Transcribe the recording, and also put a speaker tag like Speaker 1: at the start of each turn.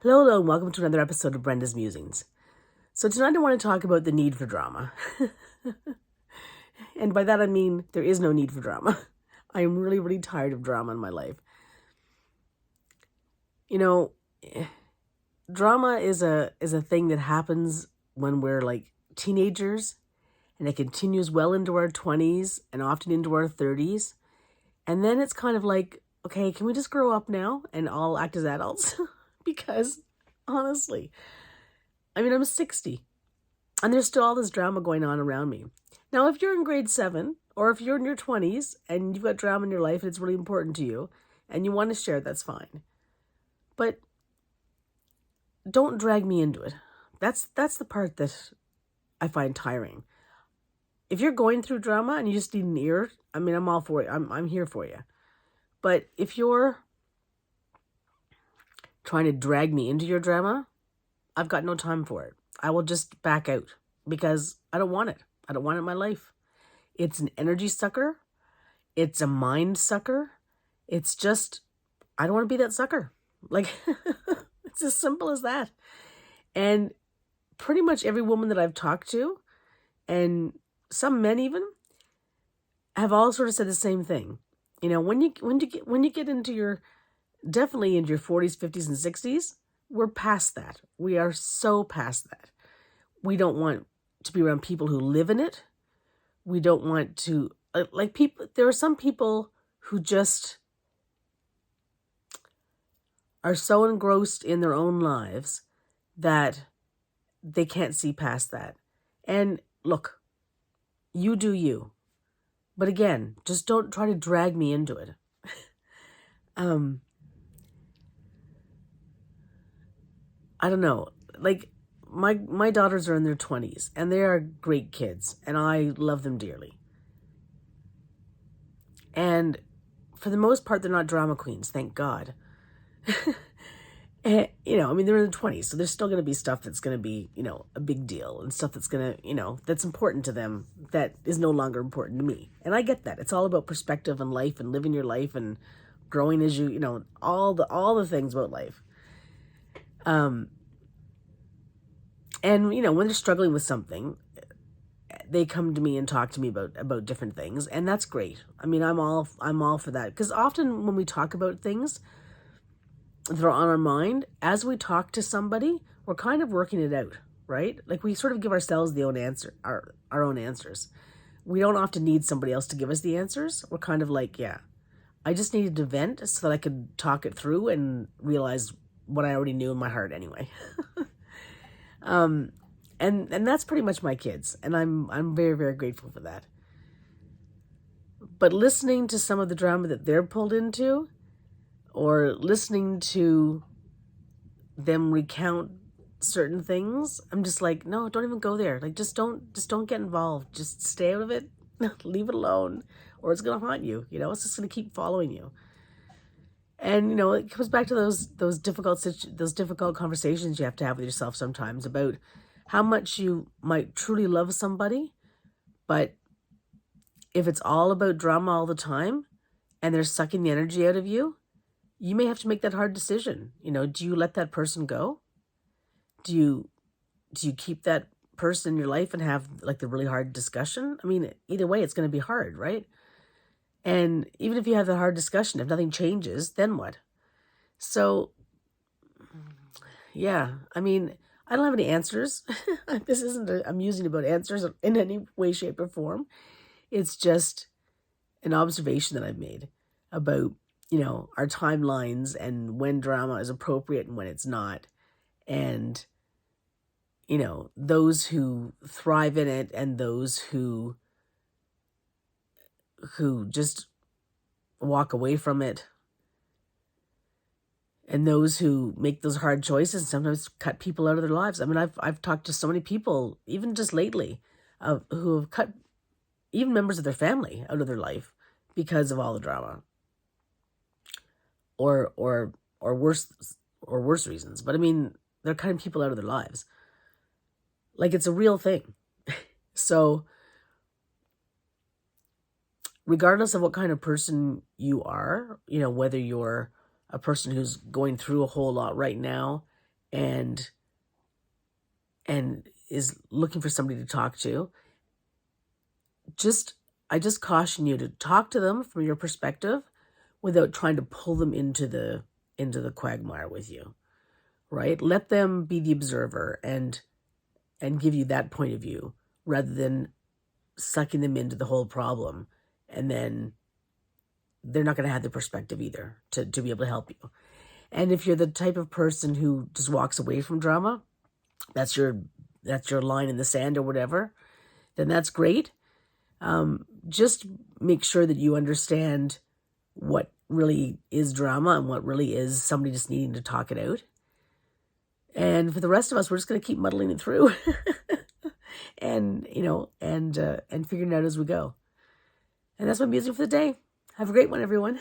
Speaker 1: Hello, and welcome to another episode of Brenda's Musings. So tonight I want to talk about the need for drama. And by that I mean there is no need for drama. I am really, really tired of drama in my life. You know, drama is a thing that happens when we're like teenagers, and it continues well into our 20s and often into our 30s. And then it's kind of like, okay, can we just grow up now and all act as adults? Because honestly, I'm 60 and there's still all this drama going on around me. Now, if you're in grade 7 or if you're in your 20s and you've got drama in your life and it's really important to you and you want to share it, that's fine. But don't drag me into it. That's the part that I find tiring. If you're going through drama and you just need an ear, I'm all for it. I'm here for you. But if you're trying to drag me into your drama, I've got no time for it. I will just back out because I don't want it. I don't want it in my life. It's an energy sucker. It's a mind sucker. It's just, I don't want to be that sucker. Like, it's as simple as that. And pretty much every woman that I've talked to, and some men even, have all sort of said the same thing. You know, when you get into your, definitely into your 40s, 50s, and 60s, we're past that. We are so past that. We don't want to be around people who live in it. We don't want to, like people, there are some people who just are so engrossed in their own lives that they can't see past that. And look, you do you. But again, just don't try to drag me into it. I don't know. Like, my daughters are in their 20s, and they are great kids, and I love them dearly. And for the most part, they're not drama queens, thank God. And, they're in their 20s, so there's still going to be stuff that's going to be, a big deal, and stuff that's going to, that's important to them that is no longer important to me. And I get that. It's all about perspective and life and living your life and growing as you, all the things about life. And, when they're struggling with something, they come to me and talk to me about different things, and that's great. I'm all for that, because often when we talk about things that are on our mind, as we talk to somebody, we're kind of working it out, right? Like, we sort of give ourselves our own answers. We don't often need somebody else to give us the answers. We're kind of like, yeah, I just needed to vent so that I could talk it through and realize what I already knew in my heart anyway. And that's pretty much my kids, and I'm very, very grateful for that. But listening to some of the drama that they're pulled into, or listening to them recount certain things, I'm just like, no, don't even go there. Like, just don't get involved. Just stay out of it. Leave it alone, or it's gonna haunt you. It's just gonna keep following you. And it comes back to those difficult conversations you have to have with yourself sometimes about how much you might truly love somebody, but if it's all about drama all the time and they're sucking the energy out of you, you may have to make that hard decision. Do you let that person go? Do you keep that person in your life and have like the really hard discussion? Either way, it's going to be hard, right? And even if you have the hard discussion, if nothing changes, then what? So, yeah, I don't have any answers. This isn't a musing about answers in any way, shape, or form. It's just an observation that I've made about, our timelines and when drama is appropriate and when it's not. And, those who thrive in it and those who just walk away from it, and those who make those hard choices sometimes cut people out of their lives. I've talked to so many people, even just lately, who have cut even members of their family out of their life because of all the drama, or worse reasons. But they're cutting people out of their lives. Like, it's a real thing. So, regardless of what kind of person you are, whether you're a person who's going through a whole lot right now and is looking for somebody to talk to, I just caution you to talk to them from your perspective without trying to pull them into the quagmire with you, right? Let them be the observer and give you that point of view rather than sucking them into the whole problem, and then they're not going to have the perspective either to be able to help you. And if you're the type of person who just walks away from drama, that's your line in the sand or whatever, then that's great. Just make sure that you understand what really is drama and what really is somebody just needing to talk it out. And for the rest of us, we're just going to keep muddling it through and figuring it out as we go. And that's my music for the day. Have a great one, everyone.